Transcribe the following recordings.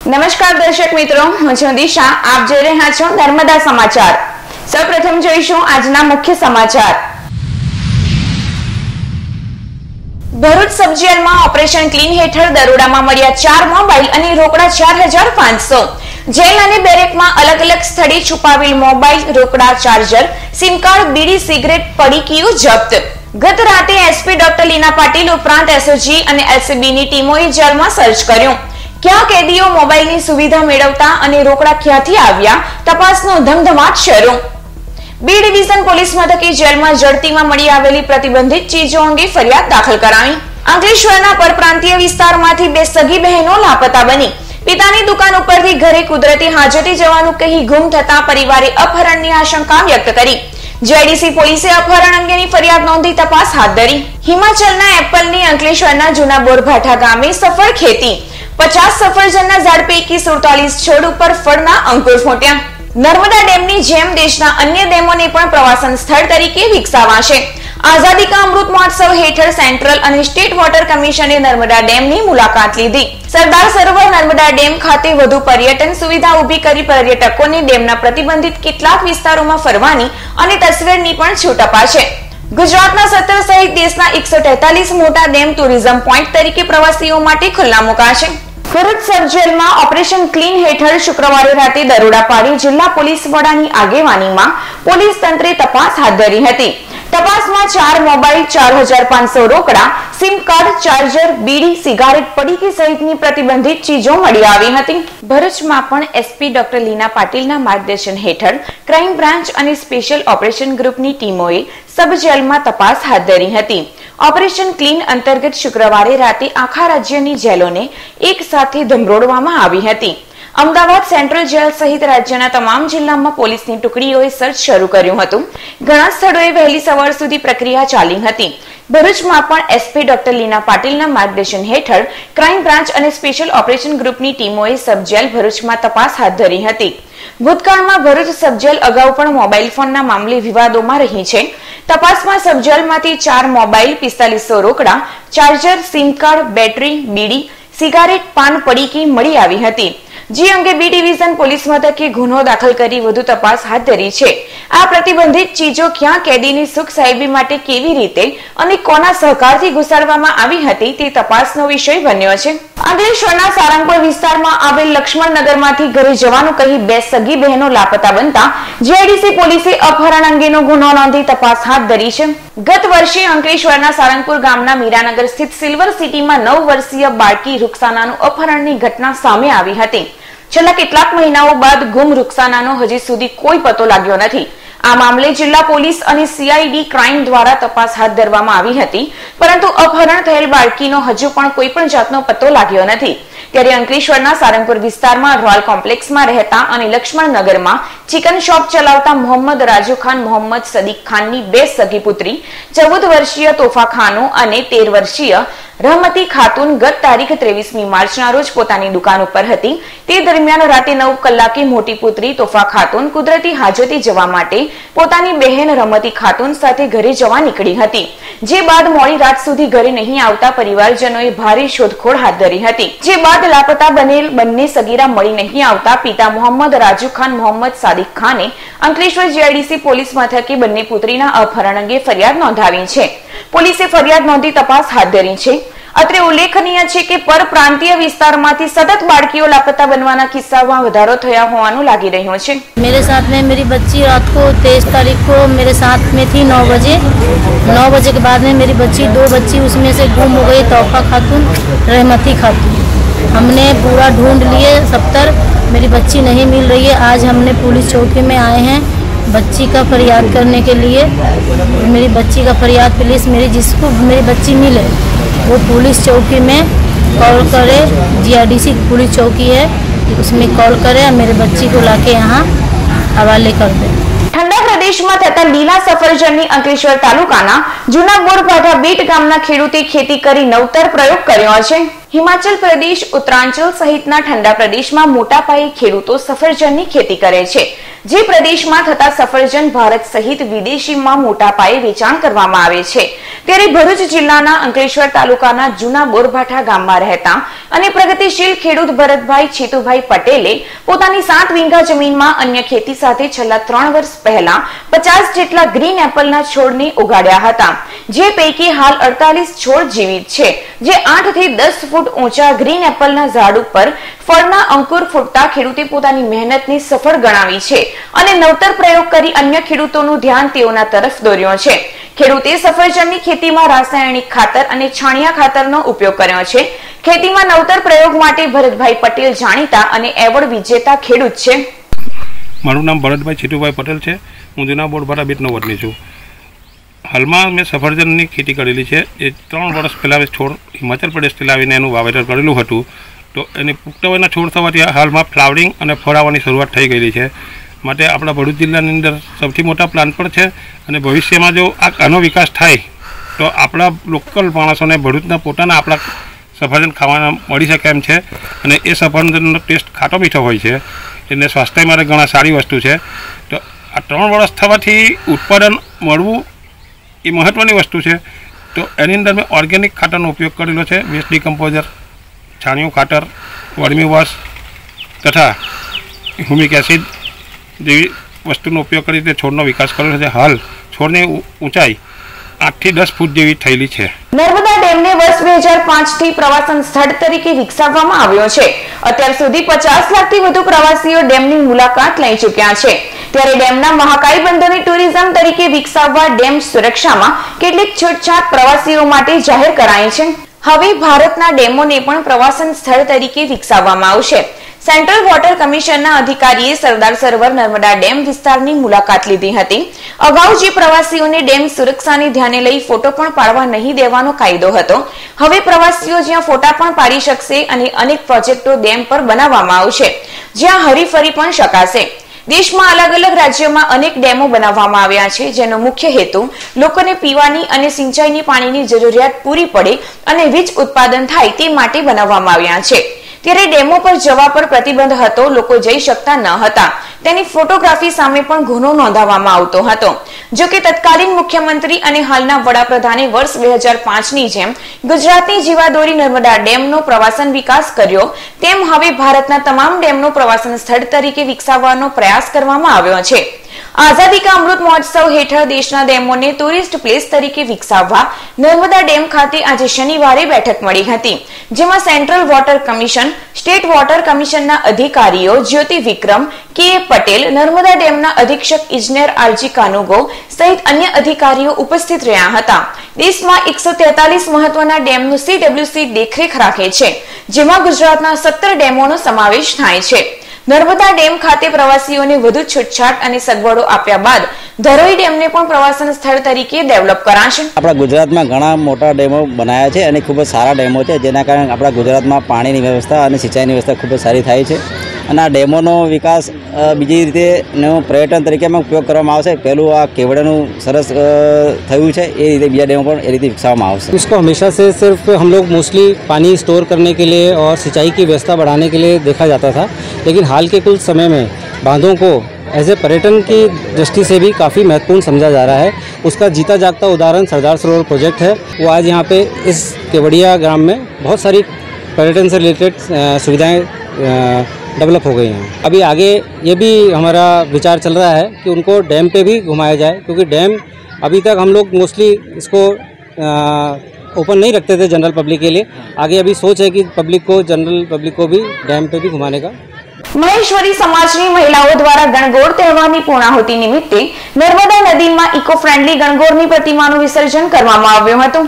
નમસ્કાર દર્શક મિત્રો, હું છું દિશા. આપ જોઈ રહ્યા છો નર્મદા સમાચાર. સૌપ્રથમ જોઈશું આજના મુખ્ય સમાચાર. ભરૂચ સબજેલમાં ઓપરેશન ક્લીન હેઠળ દરોડામાં મળ્યા 4 મોબાઈલ અને રોકડા 4500. જેલ અને બેરેકમાં અલગ અલગ સ્થળે છુપાવેલ મોબાઈલ, રોકડા, ચાર્જર, સિમ કાર્ડ, બીડી, સિગરેટ, પડીકીઓ જપ્ત. ગત રાતે એસપી ડોક્ટર લીના પાટીલ ઉપરાંત એસઓજી અને એલસીબીની ટીમોએ જેલમાં સર્ચ કર્યું. ક્યાં કેદીઓ મોબાઈલની સુવિધા મેળવતા અને રોકડા ક્યાંથી આવ્યા, તપાસનો ધમધમાટ શરૂ. બી ડિવિઝન પોલીસ મથકે જેલમાં જડતીમાં મળી આવેલી પ્રતિબંધિત ચીજો અંગે ફરિયાદ દાખલ કરાવી. અંકલેશ્વરના પરપ્રાંતીય વિસ્તારમાંથી 2 સગી બહેનો લાપતા બની. પિતાની દુકાન ઉપરથી ઘરે કુદરતી હાજતે જવાનું કહી ગુમ થતા પરિવારે અપહરણની આશંકા વ્યક્ત કરી. જેડીસી પોલીસે અપહરણ અંગેની ફરિયાદ નોંધી તપાસ હાથ ધરી. હિમાચલના એપલની અંકલેશ્વરના જૂના બોરભાઠા ગામે સફળ ખેતી. 50 સફરજનના ઝાડ પૈકી 47 છોડ ઉપર ફળના અંકુર ફૂટ્યા. નર્મદા ડેમની જેમ દેશના અન્ય ડેમોને પણ પ્રવાસન સ્થળ તરીકે વિકસાવાશે. આઝાદી કા અમૃત મહોત્સવ હેઠળ સેન્ટ્રલ અને સ્ટેટ વોટર કમિશને નર્મદા ડેમની મુલાકાત લીધી. સરદાર સરોવર નર્મદા ડેમ ખાતે વધુ પર્યટન સુવિધા ઊભી કરી પર્યટકોને ડેમના પ્રતિબંધિત કેટલાક વિસ્તારોમાં ફરવાની અને તસવીરની પણ છૂટ અપાશે. ગુજરાતના 17 સહિત દેશના 143 મોટા ડેમ ટુરિઝમ પોઈન્ટ તરીકે પ્રવાસીઓ માટે ખુલ્લા મુકાશે. ભરૂચ સબજેલમાં ઓપરેશન ક્લીન હેઠળ શુક્રવારે રાતે દરોડા પાડી જિલ્લા પોલીસ વડાની આગેવાનીમાં પોલીસ તંત્રે તપાસ હાથ ધરી હતી. તપાસમાં 4 મોબાઈલ, 4500 રોકડા, સિમ કાર્ડ, ચાર્જર, બીડી, સિગારેટ, પડીકી સહિતની પ્રતિબંધિત ચીજો મળી આવી હતી. ભરૂચમાં પણ એસપી ડોક્ટર લીના પાટીલના માર્ગદર્શન હેઠળ ક્રાઇમ બ્રાન્ચ અને સ્પેશિયલ ઓપરેશન ગ્રુપની ટીમોએ સબ જેલમાં તપાસ હાથ ધરી હતી. ઓપરેશન ક્લીન અંતર્ગત શુક્રવારે રાતે આખા રાજ્યની જેલોને એક સાથે ધમરોડવામાં આવી હતી. અમદાવાદ સેન્ટ્રલ જેલ સહિત રાજ્યના તમામ જિલ્લામાં પોલીસની ટુકડીઓએ સર્ચ શરૂ કર્યું હતું. ઘણા સ્થળોએ વહેલી સવાર સુધી પ્રક્રિયા ચાલી હતી. ભરૂચમાં પણ એસપી ડોક્ટર લીના પાટીલના માર્ગદર્શન હેઠળ ક્રાઇમ બ્રાન્ચ અને સ્પેશિયલ ઓપરેશન ગ્રુપની ટીમોએ સબજેલ ભરૂચમાં તપાસ હાથ ધરી હતી. ભૂતકાળમાં ભરૂચ સબજેલ અગાઉ પણ મોબાઈલ ફોનના મામલે વિવાદોમાં રહી છે. તપાસમાં સબજેલમાંથી 4 મોબાઈલ, 4500 રોકડા, ચાર્જર, સિમ કાર્ડ, બેટરી, બીડી, સિગારેટ, પાન, પડીકી મળી આવી હતી. જે અંગે બી ડિવિઝન પોલીસ મથકે ગુનો દાખલ કરી વધુ તપાસ હાથ ધરી છે. આ પ્રતિબંધિત ચીજો ક્યાં કેદીની સુખ સાહેબી માટે કેવી રીતે અને કોના સહકારથી ઘુસાડવામાં આવી હતી તે તપાસનો વિષય બન્યો છે. અંકલેશ્વરના સારંગપુર વિસ્તારમાં આવેલ લક્ષ્મણનગરમાંથી ઘરે જવાનું કહી 2 સગી બહેનો લાપતા બનતા જેડીસી પોલીસે અપહરણ અંગેનો ગુનો નોંધી તપાસ હાથ ધરી છે. ગત વર્ષે અંકલેશ્વરના સારંગપુર ગામના મીરાનગર સ્થિત સિલ્વર સિટીમાં 9 વર્ષીય બાળકી રૂકસાનાનું અપહરણની ઘટના સામે આવી હતી. છેલ્લા કેટલાક મહિનાઓ બાદ ગુમ રૂકસાનાનો હજી સુધી કોઈ પતો લાગ્યો નથી. આ મામલે જિલ્લા પોલીસ અને સીઆઈડી ક્રાઇમ દ્વારા તપાસ હાથ ધરવામાં આવી હતી, પરંતુ અપહરણ થયેલ બાળકીનો હજુ પણ કોઈ પણ જાતનો પતો લાગ્યો નથી. ત્યારે અંકલેશ્વરના સારંગપુર વિસ્તારમાં રોયલ કોમ્પ્લેક્સમાં રહેતા અને લક્ષ્મણનગરમાં ચિકન શોપ ચલાવતા મોહમ્મદ રાજુ ખાન, મોહમ્મદ સદીક ખાનની 2 સગી પુત્રી 14 વર્ષીય તોફા ખાનો અને 13 વર્ષીય રહમતી ખાતુન ગત તારીખ 23મી માર્ચના રોજ પોતાની દુકાન ઉપર હતી. તે દરમિયાન રાતે 9 કલાકે મોટી પુત્રી તોફા ખાતુન કુદરતી હાજતે જવા માટે પોતાની બહેન રહમતી ખાતુન સાથે ઘરે જવા નીકળી હતી. જે બાદ મોડી રાત સુધી ઘરે નહીં આવતા પરિવારજનોએ ભારે શોધખોળ હાથ ધરી હતી. જે બાદ લાપતા બનેલ બંને સગીરા મળી નહીં આવતા પિતા મોહમ્મદ રાજુ ખાન, મોહમ્મદ સાદિક ખાને અંકલેશ્વર જીઆઈડીસી પોલીસ મથકે બંને પુત્રીના અપહરણ અંગે ફરિયાદ નોંધાવી છે. પોલીસે ફરિયાદ નોંધી તપાસ હાથ ધરી છે. અત્રે ઉલ્લેખનીય છે કે પરપ્રાંતીય વિસ્તારમાંથી સતત બાળકીઓ લાપતા બનવાના કિસ્સામાં વધારો થયા હોવાનું લાગી રહ્યું છે. मेरे साथ में मेरी बच्ची रात को 23 तारीख को मेरे साथ में थी 9 बजे. 9 बजे के बाद में मेरी बच्ची 2 बच्ची उसमें से गुम हो गई, तोहफा खातून, रहमती खातून. हमने पूरा ढूंढ लिए सब तरफ, मेरी बच्ची नहीं मिल रही है. आज हमने पुलिस चौकी में आए हैं बच्ची का फरियाद करने के लिए. मेरी बच्ची का फरियाद प्लीज़, मेरी जिसको मेरी बच्ची मिले वो पुलिस चौकी में कॉल करे. जीआरडीसी पुलिस चौकी है, उसमें कॉल करे और मेरे बच्ची को लाके यहाँ हवाले कर दे. ઠંડા પ્રદેશમાં થતા લીલા સફરજનની અંકલેશ્વર તાલુકાના જૂના બોરભાઠા બેટ ગામના ખેડૂતે ખેતી કરી નવતર પ્રયોગ કર્યો છે. હિમાચલ પ્રદેશ, ઉત્તરાંચલ સહિતના ઠંડા પ્રદેશમાં મોટા પાયે ખેડૂતો સફરજનની ખેતી કરે છે. જે પ્રદેશમાં થતા સફરજન ભારત સહિત વિદેશીમાં મોટા પાયે વેચાણ કરવામાં આવે છે, ત્યારે ભરૂચ જિલ્લાના અંકલેશ્વર તાલુકાના જૂના બોરભાઠા ગામમાં રહેતા અને પ્રગતિશીલ ખેડૂત ભરતભાઈ છેતુભાઈ પટેલે પોતાની 7 વીઘા જમીનમાં અન્ય ખેતી સાથે છેલ્લા 3 વર્ષ પહેલા 50 જેટલા ગ્રીન એપલના છોડને ઉગાડ્યા હતા, જે પૈકી હાલ 48 છોડ જીવિત છે, જે 8 થી 10 ફૂટ ઊંચા ગ્રીન એપલના ઝાડ ઉપર ફળના અંકુર ફૂટતા ખેડૂતે પોતાની મહેનતને સફળ ગણાવી છે અને નવતર પ્રયોગ કરી અન્ય ખેડૂતોનું ધ્યાન તેઓના તરફ દોર્યો છે. ખેડૂતે સફરજનની ખેતીમાં રાસાયણિક ખાતર અને છાણિયા ખાતરનો ઉપયોગ કર્યો છે. ખેતીમાં નવતર પ્રયોગ માટે ભરતભાઈ પટેલ જાણીતા અને એવોર્ડ વિજેતા ખેડૂત છે. મારું નામ ભરતભાઈ છેતુભાઈ પટેલ છે. હું જૂના બોરભાઠા બેટનો વતની છું. હાલમાં મેં સફરજનની ખેતી કરેલી છે. એ 3 વર્ષ પહેલાં છોડ હિમાચલ પ્રદેશથી લાવીને એનું વાવેતર કરેલું હતું. તો એની પુખ્ત વયના છોડ થવાથી હાલમાં ફ્લાવરિંગ અને ફળ આવવાની શરૂઆત થઈ ગયેલી છે. માટે આપણા ભરૂચ જિલ્લાની અંદર સૌથી મોટા પ્લાન પણ છે અને ભવિષ્યમાં જો આનો વિકાસ થાય તો આપણા લોકલ માણસોને ભરૂચના પોતાના આપણા સફરજન ખાવાના મળી શકે એમ છે. અને એ સફરજનનો ટેસ્ટ ખાટો મીઠો હોય છે, એટલે સ્વાસ્થ્ય માટે ઘણા સારી વસ્તુ છે. તો આ 3 વર્ષ થવાથી ઉત્પાદન મળવું એ મહત્ત્વની વસ્તુ છે. તો એની અંદર મેં ઓર્ગેનિક ખાતરનો ઉપયોગ કરેલો છે. વેસ્ટ ડિકમ્પોઝર, છાણિયું ખાતર, વર્મી વોશ તથા હ્યુમિક એસિડ જેવી વસ્તુનો ઉપયોગ કરી તે છોડનો વિકાસ કરેલો છે. હાલ છોડની ઊંચાઈ 8 થી 10 ફૂટ જેવી થયેલી છે. નર્મદા ડેમને વર્ષ 2005 થી પ્રવાસન સ્થળ તરીકે વિકસાવવામાં આવ્યો છે. અત્યાર સુધી 50 લાખથી વધુ પ્રવાસીઓ ડેમની મુલાકાત લઈ ચૂક્યા છે. ત્યારે ડેમના મહાકાય બંધોને ટુરિઝમ તરીકે વિકસાવવા ડેમ સુરક્ષામાં કેટલીક છૂટછાટ પ્રવાસીઓ માટે જાહેર કરાઈ છે. હવે ભારતના ડેમોને પણ પ્રવાસન સ્થળ તરીકે વિકસાવવામાં આવશે. સેન્ટ્રલ વોટર કમિશનના અધિકારીએ સરદાર સરોવર નર્મદા ડેમ વિસ્તારની મુલાકાત લીધી હતી. અગાઉ જે પ્રવાસીઓને ડેમ સુરક્ષાને ધ્યાને લઈ ફોટો પણ પાડવા નહીં દેવાનો કાયદો હતો, હવે પ્રવાસીઓ જ્યાં ફોટા પણ પાડી શકશે અને અનેક પ્રોજેક્ટો ડેમ પર બનાવવામાં આવશે, જ્યાં હરીફરી પણ શકાશે. દેશમાં અલગ અલગ રાજ્યોમાં અનેક ડેમો બનાવવામાં આવ્યા છે, જેનો મુખ્ય હેતુ લોકોને પીવાની અને સિંચાઈની પાણીની જરૂરિયાત પૂરી પડે અને વીજ ઉત્પાદન થાય તે માટે બનાવવામાં આવ્યા છે. ત્યારે ડેમો પર જવા પર પ્રતિબંધ હતો, લોકો જઈ શકતા ન હતા. તેની ફોટોગ્રાફી સામે પણ ગુનો નોંધાવવામાં આવતો હતો. જો કે તત્કાલીન મુખ્યમંત્રી અને હાલના વડાપ્રધાને વર્ષ 2005ની જેમ ગુજરાતની જીવાદોરી નર્મદા ડેમનો પ્રવાસન વિકાસ કર્યો, તેમ હવે ભારતના તમામ ડેમનો પ્રવાસન સ્થળ તરીકે વિકસાવવાનો પ્રયાસ કરવામાં આવ્યો છે. આઝાદી કા અમૃત મહોત્સવ હેઠળ દેશના ડેમોને ટુરિસ્ટ પ્લેસ તરીકે વિકસાવવા નર્મદા ડેમ ખાતે આજે શનિવારે બેઠક મળી હતી, જેમાં central water commission, state water કમિશનના અધિકારીઓ જ્યોતિ વિક્રમ, કે પટેલ, નર્મદા ડેમના અધિક્ષક ઇજનેર આરજી કાનુગો સહિત અન્ય અધિકારીઓ ઉપસ્થિત રહ્યા હતા. દેશમાં 143 મહત્વના ડેમનું CWC દેખરેખ રાખે છે, જેમાં ગુજરાતના 17 ડેમોનો સમાવેશ થાય છે. નર્મદા ડેમ ખાતે પ્રવાસીઓને વધુ છૂટછાટ અને સગવડો આપ્યા બાદ ધરોઈ ડેમને પણ પ્રવાસન સ્થળ તરીકે ડેવલપ કરાશે. આપણા ગુજરાતમાં ઘણા મોટા ડેમો બનાવ્યા છે અને ખૂબ જ સારા ડેમો છે, જેના કારણે આપણા ગુજરાતમાં પાણીની વ્યવસ્થા અને સિંચાઈની વ્યવસ્થા ખૂબ જ સારી થાય છે. અને આ ડેમોનો વિકાસ બીજી રીતે પર્યટન તરીકે ઉપયોગ કરવામાં આવશે. પહેલું આ કેવડાનું સરસ થયું છે, એ રીતે બીજા ડેમો પણ એ રીતે વિકસાવવામાં આવશે. इसको हमेशा से सिर्फ हम लोग मोस्टली पानी स्टोर करने के लिए और सिंचाई की व्यवस्था बढ़ाने के लिए देखा जाता था, लेकिन हाल के कुछ समय में बांधों को एज ए पर्यटन की दृष्टि से भी काफ़ी महत्वपूर्ण समझा जा रहा है. उसका जीता जागता उदाहरण सरदार सरोवर प्रोजेक्ट है. वो आज यहाँ पे इस केवड़िया ग्राम में बहुत सारी पर्यटन से रिलेटेड सुविधाएँ डेवलप हो गई हैं. अभी आगे ये भी हमारा विचार चल रहा है कि उनको डैम पे भी घुमाया जाए, क्योंकि डैम अभी तक हम लोग मोस्टली इसको ओपन नहीं रखते थे जनरल पब्लिक के लिए. आगे अभी सोच है कि जनरल पब्लिक को भी डैम पे भी घुमाने का. મહેશ્વરી સમાજની મહિલાઓ દ્વારા ગણગોર તહેવારની પૂર્ણાહુતિ નિમિત્તે નર્મદા નદીમાં ઇકો ફ્રેન્ડલી ગણગોરની પ્રતિમાનું વિસર્જન કરવામાં આવ્યું હતું.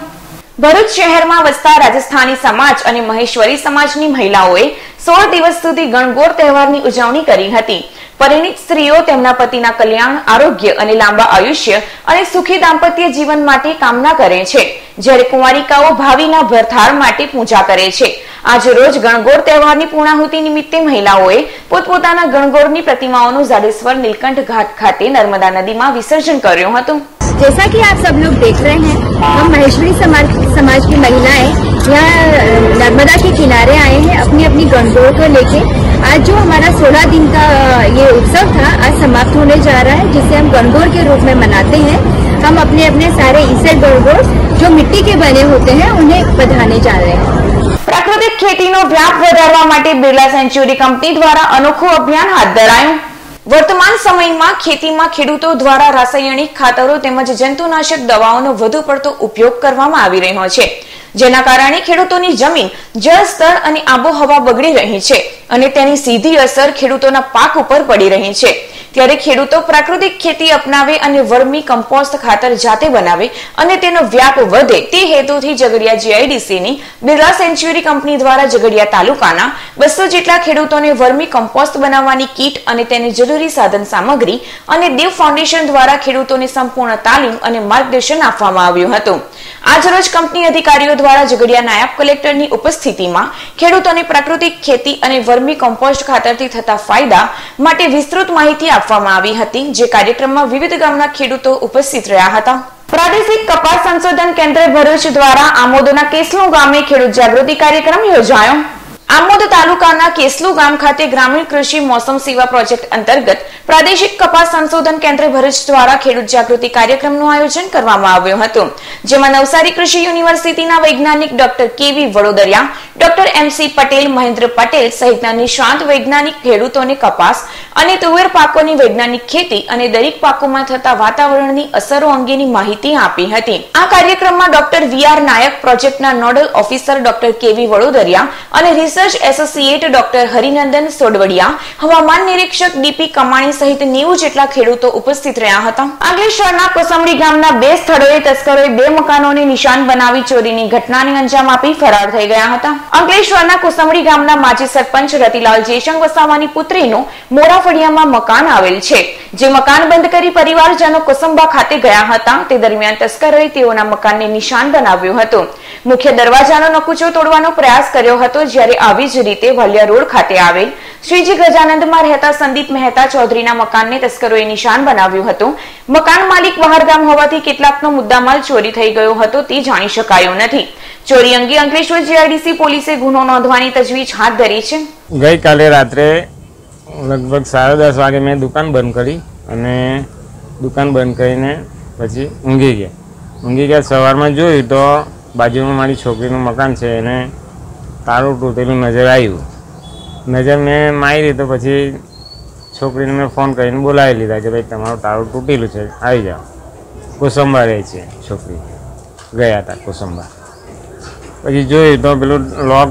ભરૂચ શહેરમાં વસતા રાજસ્થાની સમાજ અને મહેશ્વરી સમાજની મહિલાઓએ 16 દિવસ સુધી ગણગોર તહેવારની ઉજવણી કરી હતી. પરિણીત સ્ત્રીઓ તેમના પતિના કલ્યાણ, આરોગ્ય અને લાંબા આયુષ્ય અને સુખી દાંપત્ય જીવન માટે કામના કરે છે, જ્યારે કુંવારિકાઓ ભાવિના ભરથાર માટે પૂજા કરે છે. આજ રોજ ગણગોર તહેવારની પૂર્ણાહુતિ નિમિત્તે મહિલાઓએ પોતપોતાના ગણગોરની प्रतिमाओं जाडेश्वर नीलकंठ घाट खाते नर्मदा नदी में विसर्जन કર્યું હતું। जैसा कि आप सब लोग देख रहे हैं, हम महेश्वरी समाज की महिलाएं यहाँ नर्मदा के किनारे आए हैं अपनी अपनी गणगौर को लेके। आज जो हमारा 16 दिन का ये उत्सव था आज समाप्त होने जा रहा है, जिसे हम गणगौर के रूप में मनाते हैं। हम अपने अपने सारे ईसर गणगौर जो मिट्टी के बने होते हैं उन्हें बधाने जा रहे हैं। प्राकृतिक खेतीનો વ્યાપ વધારવા માટે બિરલા સેન્ચુરી કંપની દ્વારા અનોખું અભિયાન હાથ ધરાયું। વર્તમાન સમયમાં ખેતીમાં ખેડૂતો દ્વારા રાસાયણિક ખાતરો તેમજ જંતુનાશક દવાઓનો વધુ પડતો ઉપયોગ કરવામાં આવી રહ્યો છે, જેના કારણે ખેડૂતોની જમીન, જળસ્તર અને આબોહવા બગડી રહી છે અને તેની સીધી અસર ખેડૂતોના પાક ઉપર પડી રહી છે। ત્યારે ખેડૂતો પ્રાકૃતિક ખેતી અપનાવે અને વર્મી કમ્પોસ્ટ ખાતર જાતે બનાવે અને તેનો વ્યાપ વધે તે હેતુથી ઝઘડિયા જીઆઈડીસીની બિરલા સેન્ચુરી કંપની દ્વારા ઝઘડિયા તાલુકાના 200 જેટલા ખેડૂતોને વર્મી કમ્પોસ્ટ બનાવવાની કીટ અને તેને જરૂરી સાધન સામગ્રી અને દેવ ફાઉન્ડેશન દ્વારા ખેડૂતોને સંપૂર્ણ તાલીમ અને માર્ગદર્શન આપવામાં આવ્યું હતું। આજરોજ કંપની અધિકારીઓ દ્વારા ઝઘડિયા નાયબ કલેક્ટરની ઉપસ્થિતિમાં ખેડૂતોને પ્રાકૃતિક ખેતી અને વર્મી કમ્પોસ્ટ ખાતરથી થતા ફાયદા માટે વિસ્તૃત માહિતી આપવામાં આવી હતી, જે કાર્યક્રમમાં વિવિધ ગામના ખેડૂતો ઉપસ્થિત રહ્યા હતા। પ્રાદેશિક કપાસ સંશોધન કેન્દ્ર ભરૂચ દ્વારા આમોદના કેસલુ ગામે ખેડૂત જાગૃતિ કાર્યક્રમ યોજાયો। આમોદ તાલુકાના કેસલુ ગામ ખાતે ગ્રામીણ કૃષિ મોસમ સેવા પ્રોજેક્ટ અંતર્ગત પ્રાદેશિક કપાસ સંશોધન કેન્દ્ર ભરૂચ દ્વારા ખેડૂત જાગૃતિ કાર્યક્રમનું આયોજન કરવામાં આવ્યું હતું, જેમાં નવસારી કૃષિ યુનિવર્સિટીના વૈજ્ઞાનિક ડોક્ટર કેવી વડોદરિયા, ડોક્ટર એમસી પટેલ, મહેન્દ્ર પટેલ સહિતના નિષ્ણાત વૈજ્ઞાનિક ખેડૂતોને કપાસ અને તુવેર પાકોની વૈજ્ઞાનિક खेती અને દરેક પાકોમાં થતા વાતાવરણની અસરો અંગેની માહિતી આપી હતી। આ કાર્યક્રમમાં ડોક્ટર વીઆર નાયક, પ્રોજેક્ટના નોડલ ઓફિસર ડોક્ટર કેવી વડોદરિયા અને રિસર્ચ એસોસિએટ ડોક્ટર હરિનંદન સોડવડિયા, હવામાન નિરીક્ષક ડીપી કમાણી સહિત 90 જેટલા ખેડૂતો ઉપસ્થિત રહ્યા હતા। અંકલેશ્વરના કોસંબડી ગામના 2 સ્થળોએ તસ્કરોએ 2 મકાનોને નિશાન બનાવી ચોરીની ઘટનાને અંજામ આપી ફરાર થઈ ગયા હતા। અંકલેશ્વરના કોસંબડી ગામના માજી સરપંચ રતિલાલ જયશંક વસાવાની પુત્રીનું મોરાફળિયામાં મકાન આવેલ છે, જે મકાન બંધ કરી પરિવારજનો કોસંબા ખાતે ગયા હતા। તે દરમિયાન તસ્કરોએ તેઓના મકાનને નિશાન બનાવ્યું હતું। મુખ્ય દરવાજાનો નકુચો તોડવાનો પ્રયાસ કર્યો હતો, જ્યારે આવી જ રીતે વાલિયા રોડ ખાતે આવેલ શ્રીજી ગજાનંદમાં રહેતા સંદીપ મહેતા ચૌધરીના મકાનને તસ્કરોએ નિશાન બનાવ્યું હતું। મકાન માલિક બહારગામ હોવાથી કેટલાકનો મુદ્દામાલ ચોરી થઈ ગયો હતો તે જાણી શકાયું નથી। ચોરી અંગે અંકલેશ્વર જીઆઈડીસી પોલીસે ગુનો નોંધવાની તજવીજ હાથ ધરી છે। ગઈકાલે રાત્રે લગભગ 10:30 વાગે મેં દુકાન બંધ કરી અને દુકાન બંધ કરીને પછી ઊંઘી ગયા। સવારમાં જોયું તો બાજુમાં મારી છોકરીનું મકાન છે એને તારું તૂટેલું નજર આવ્યું। નજર મેં મારી તો પછી છોકરીને મેં ફોન કરીને બોલાવી લીધા કે ભાઈ તમારું તારું તૂટેલું છે, આવી જાઓ। કોસંબા રહે છે છોકરી, ગયા હતા કોસંબા। પછી જોયું તો પેલું લોક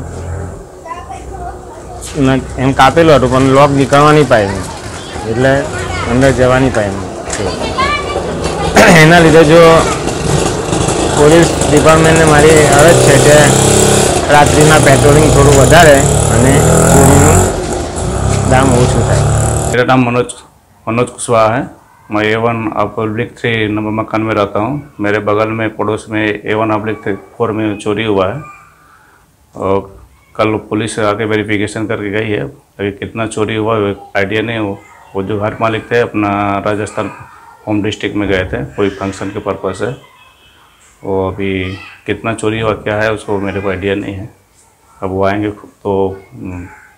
એમ કાપેલું હતું પણ લોક નીકળવા નહીં પામ્યું, એટલે અંદર જવા નહીં પામ્યું। એના લીધે જો પોલીસ ડિપાર્ટમેન્ટને મારી અરજ છે કે રાત્રિના પેટ્રોલિંગ થોડું વધારે અને ચોરીનું દામ ઓછું થાય। मेरा नाम मनोज कुशवाहा है। मैं A1 ऑब्लिक 3 नंबर मकान में रहता हूँ। मेरे बगल में पड़ोस में A1 ऑब्लिक 4 में चोरी हुआ है और कल पुलिस आके वेरिफिकेशन करके गई है। अभी कितना चोरी हुआ आइडिया नहीं हो। वो जो घर मालिक थे अपना राजस्थान होम डिस्ट्रिक्ट में गए थे कोई फंक्शन के पर्पज से। वो अभी कितना चोरी हुआ क्या है उसको मेरे को आइडिया नहीं है। अब वो आएंगे तो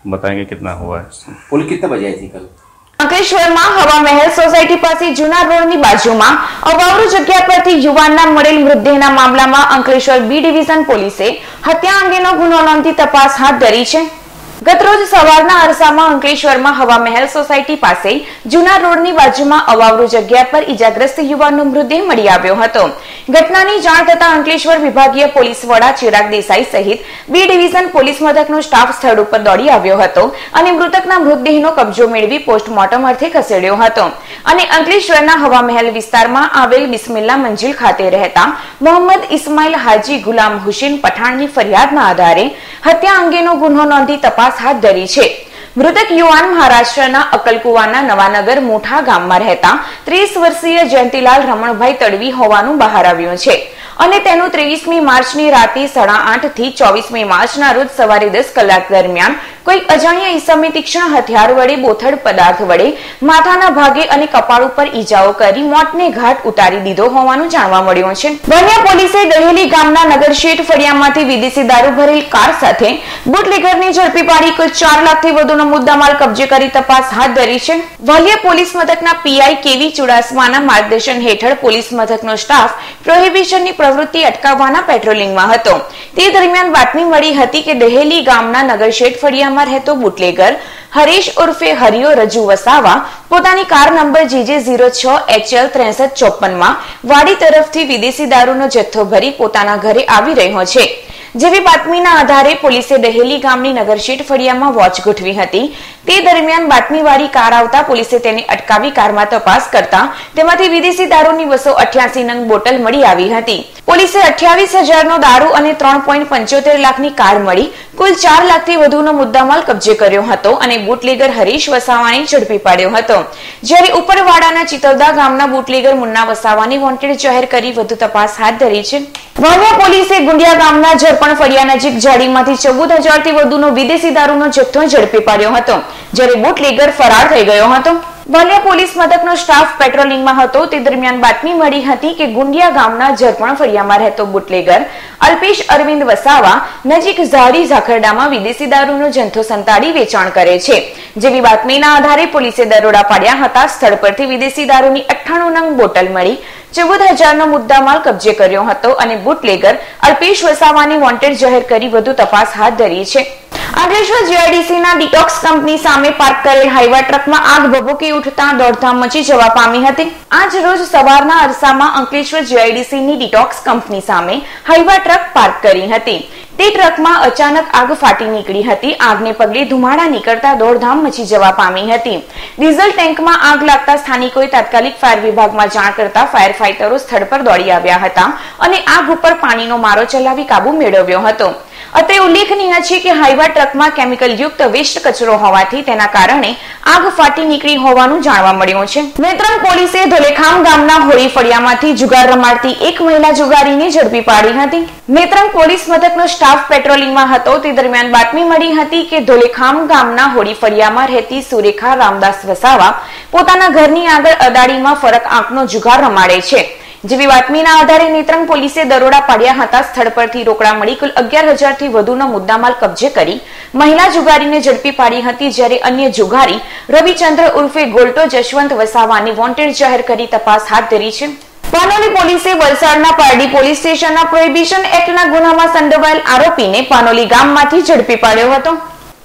बताएंगे कितना हुआ है। पुलिस कितने बजे आई थी कल? અંકલેશ્વરમાં હવા મહેલ સોસાયટી પાસે જૂના રોડની બાજુમાં અવાવરૂ જગ્યા પરથી યુવાનના મળેલ મૃતદેહના મામલામાં અંકલેશ્વર બી ડિવિઝન પોલીસે હત્યા અંગેનો ગુનો નોંધી તપાસ હાથ ધરી છે। ગતરોજ સવારના અરસામાં અંકલેશ્વરમાં હવા મહેલ સોસાયટી પાસે જૂના રોડની બાજુમાં અવાવરૂ જગ્યા પર ઈજાગ્રસ્ત યુવાનનો મૃતદેહ મળી આવ્યો હતો। ઘટનાની જાણ થતાં અંકલેશ્વર વિભાગીય પોલીસ વડા ચિરાગ દેસાઈ સહિત બી ડિવિઝન પોલીસ મથકનો સ્ટાફ સ્થળ ઉપર દોડી આવ્યો હતો અને મૃતકના મૃતદેહનો કબજો મેળવી પોસ્ટમોર્ટમ અર્થે ખસેડ્યો હતો અને અંકલેશ્વરના હવા મહેલ વિસ્તારમાં આવેલ બિસ્મિલ્લા મંજિલ ખાતે રહેતા મોહમ્મદ ઇસ્માઇલ હાજી ગુલામ હુસેન પઠાણની ફરિયાદના આધારે હત્યા અંગેનો ગુનો નોંધી તપાસ हाथ धरी छे। मृतक युवान महाराष्ट्रना अकलकुवाना नवानगर मोठा गाममां रहता 30 वर्षीय जयंतीलाल रमणभाई तड़वी होवानुं बहार आव्युं छे અને તેનું 23મી માર્ચની રાતે 8:30 થી 24મી માર્ચના રોજ સવારે 10 કલાક દરમિયાન કોઈ અજાણ્યા ઈસમે તીક્ષ્ણ હથિયાર વડે બોથડ પદાર્થ વડે માથાના ભાગે અને કપાળ ઉપર ઈજાઓ કરી મોતને ઘાટ ઉતારી દીધો હોવાનું જાણવા મળ્યું છે. વણિયા પોલીસે દહેલી ગામના નગરશેઠ ફળિયામાંથી વિદેશી દારૂ ભરેલ કાર સાથે બુટલેગરને ઝડપી પાડી કુલ 4 લાખથી વધુનો મુદ્દામાલ કબજે કરી તપાસ હાથ ધરી છે. વાલિયા પોલીસ મથકના પીઆઈ કેવી ચુડાસમાના માર્ગદર્શન હેઠળ પોલીસ મથકનો સ્ટાફ પ્રોહિબિશનની પ્રવૃત્તિ અટકાવવાના પેટ્રોલિંગમાં હતો. તે દરમિયાન બાતમી મળી હતી કે દહેલી ગામના નગરશેઠ ફળિયામાં રહેતો બુટલેગર હરીશ ઉર્ફે હરિયો રજુ વસાવા પોતાની કાર નંબર GJ06HL 6354 માં વાડી તરફથી વિદેશી દારૂનો જથ્થો ભરી પોતાના ઘરે આવી રહ્યો છે. જેવી બાતમીના આધારે પોલીસે દહેલી ગામની નગરશેઠ ફળિયામાં વોચ ગોઠવી હતી. તે દરમિયાન બાતમીવાળી કાર આવતા પોલીસે તેને અટકાવી કારમાં તપાસ કરતા તેમાંથી વિદેશી દારૂની 288 નંગ બોટલ મળી આવી હતી. પોલીસે 28,000 નો દારૂ અને 3.75 લાખની કાર મળી કુલ 4 લાખથી વધુનો મુદ્દામાલ કબજે કર્યો હતો અને બુટલેગર હરીશ વસાવાને ઝડપી પાડ્યો હતો. જ્યારે ઉપરવાડાના ચિતવદા ગામના બુટલેગર મુન્ના વસાવાની વોન્ટેડ જાહેર કરી વધુ તપાસ હાથ ધરી છે. વાલિયા પોલીસે ગુંડિયા ગામના ઝરપણ ફળિયા નજીક જાડીમાંથી 14,000 થી વધુનો વિદેશી દારૂનો જથ્થો ઝડપી પાડ્યો હતો, જ્યારે બુટલેગર ફરાર થઈ ગયો હતો. વાલિયા પોલીસ મથકનો સ્ટાફ પેટ્રોલિંગમાં હતો. તે દરમિયાન બાતમી મળી હતી કે ગુંડિયા ગામના ઝરપણ ફળિયામાં રહેતો બુટલેગર અલ્પેશ અરવિંદ વસાવા નજીક ઝાડી ઝાખરડામાં વિદેશી દારૂનો જથ્થો સંતાડી વેચાણ કરે છે. જેવી બાતમીના આધારે પોલીસે દરોડા પાડ્યા હતા. સ્થળ પરથી વિદેશી દારૂની 98 નંગ બોટલ મળી 14,000 નો મુદ્દામાલ કબજે કર્યો હતો અને બુટલેગર અલ્પેશ વસાવાની વોન્ટેડ જાહેર કરી વધુ તપાસ હાથ ધરી છે. અંકલેશ્વર જીઆઈડીસીના ડિટોક્સ કંપની સામે પાર્ક કરેલ હાઈવા ટ્રકમાં આગ ભભૂકી ઉઠતા દોડધામ મચી જવા પામી હતી. આજ રોજ સવારના અરસામાં અંકલેશ્વર જીઆઈડીસીની ડિટોક્સ કંપની સામે હાઈવા ટ્રક પાર્ક કરી હતી. તે ટ્રકમાં અચાનક આગ ફાટી નીકળી હતી. આગને પગલે ધુમાડા નીકળતા દોડધામ મચી જવા પામી હતી. ડીઝલ ટેન્કમાં આગ લાગતા સ્થાનિકોએ તાત્કાલિક ફાયર વિભાગમાં જાણ કરતા ફાયર ફાઈટરો સ્થળ પર દોડી આવ્યા હતા અને આગ ઉપર પાણીનો મારો ચલાવી કાબુ મેળવ્યો હતો. અત્રે ઉલ્લેખનીય છે કે હાઈવા ટ્રકમાં કેમિકલ યુક્ત વેસ્ટ કચરો હોવાથી તેના કારણે આગ ફાટી નીકળી હોવાનું જાણવા મળ્યું છે. નેત્રંગ પોલીસે ધોલેખામ ગામના હોળી ફળિયામાંથી જુગાર રમાડતી એક મહિલા જુગારીને ઝડપી પાડી હતી. નેત્રંગ પોલીસ મથકનો સ્ટાફ પેટ્રોલિંગમાં હતો. તે દરમિયાન બાતમી મળી હતી કે ધોલેખામ ગામના હોળી ફળિયામાં રહેતી સુરેખા રામદાસ વસાવા પોતાના ઘરની આગળ અદાડીમાં ફરક આંકનો જુગાર રમાડે છે. જેવી બાતમીના આધારે નેત્રંગ પોલીસે દરોડા પાડ્યા હતા. સ્થળ પરથી રોકડા મળી કુલ 11,000 થી વધુનો મુદ્દામાલ કબજે કરી મહિલા જુગારીને ઝડપી પાડી હતી. જ્યારે અન્ય જુગારી રવિચંદ્ર ઉર્ફે ગોલ્ટો જશવંત વસાવાની વોન્ટેડ જાહેર કરી તપાસ હાથ ધરી છે. પાનોલી પોલીસે વલસાડના પારડી પોલીસ સ્ટેશનના પ્રોહિબિશન એક્ટના ગુનામાં સંડોવાયેલ આરોપીને પાનોલી ગામમાંથી ઝડપી પાડ્યો હતો.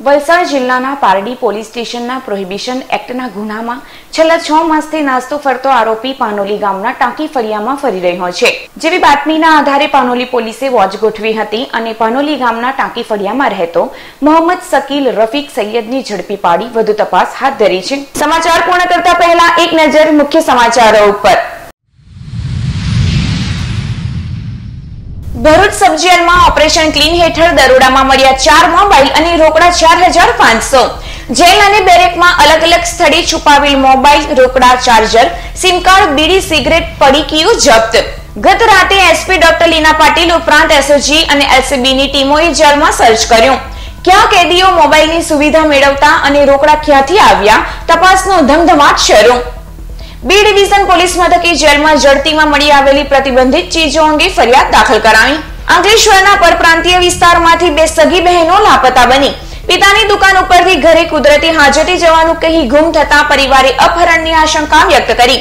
વલસાડ જિલ્લાના પારડી પોલીસ સ્ટેશનના પ્રોહિબિશન એક્ટના ગુનામાં છેલ્લા 6 માસથી નાસ્તો ફરતો આરોપી પાનોલી ગામના ટાંકી ફળિયામાં ફરી રહ્યો છે. જેવી બાતમીના આધારે પાનોલી પોલીસે વોચ ગોઠવી હતી અને પાનોલી ગામના ટાંકી ફળિયામાં રહેતો મોહમ્મદ શકીલ રફીક સૈયદની ઝડપી પાડી વધુ તપાસ હાથ ધરી છે. સમાચાર પૂર્ણ કરતા પહેલા એક નજર મુખ્ય સમાચારો ઉપર. ભરૂચ સબજેલમાં ઓપરેશન ક્લીન હેઠળ દરોડામાં મળ્યા 4 મોબાઈલ અને રોકડા 4,500. જેલ અને બેરેકમાં અલગ અલગ સ્થળે છુપાવેલ મોબાઈલ, રોકડા, ચાર્જર, સિમ કાર્ડ, બીડી, સિગરેટ, પડીકીઓ જપ્ત. ગત રાતે એસપી ડોક્ટર લીના પાટીલ ઉપરાંત એસઓજી અને એલસીબીની ટીમોએ જેલમાં સર્ચ કર્યું. ક્યાં કેદીઓ મોબાઈલની સુવિધા મેળવતા અને રોકડા ક્યાંથી આવ્યા, તપાસનો ધમધમાટ શરૂ. બી ડિવિઝન પોલીસ મથકે જેલમાં જડતીમાં મળી આવેલી પ્રતિબંધિત ચીજો અંગે ફરિયાદ દાખલ કરાવી. અંકલેશ્વરના પરપ્રાંતીય વિસ્તારમાંથી 2 સગી બહેનો લાપતા બની પિતાની દુકાન ઉપરથી ઘરે કુદરતી હાજતે જવાનું કહી ગુમ થતા પરિવારે અપહરણની આશંકા વ્યક્ત કરી.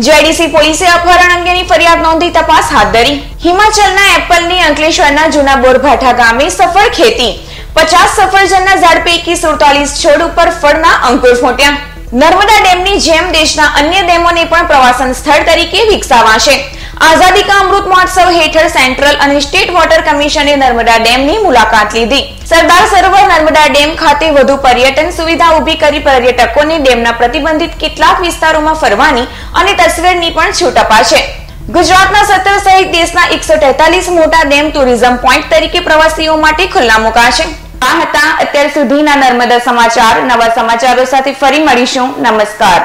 જીઆઈડીસી પોલીસે અપહરણ અંગેની ફરિયાદ નોંધી તપાસ હાથ ધરી. હિમાચલના એપલની અંકલેશ્વરના જૂના બોરભાઠા ગામે સફળ ખેતી. 50 સફરજનના ઝાડ પૈકી 47 છોડ ઉપર ફળના અંકુર ફૂટ્યા. નર્મદા ડેમની જેમ દેશના અન્ય ડેમોને પણ પ્રવાસન સ્થળ તરીકે વિકસાવાશે. આઝાદી કા અમૃત મહોત્સવ હેઠળ સેન્ટ્રલ અને સ્ટેટ વોટર કમિશને નર્મદા ડેમની મુલાકાત લીધી. સરદાર સરોવર નર્મદા ડેમ ખાતે વધુ પર્યટન સુવિધા ઊભી કરી પર્યટકોને ડેમના પ્રતિબંધિત કેટલાક વિસ્તારોમાં ફરવાની અને તસવીરની પણ છૂટ અપાશે. ગુજરાતના 17 સહિત દેશના 143 મોટા ડેમ ટુરિઝમ પોઈન્ટ તરીકે પ્રવાસીઓ માટે ખુલ્લા મુકાશે. આ હતા અત્યાર સુધીના નર્મદા સમાચાર. નવા સમાચારો સાથે ફરી મળીશું. નમસ્કાર.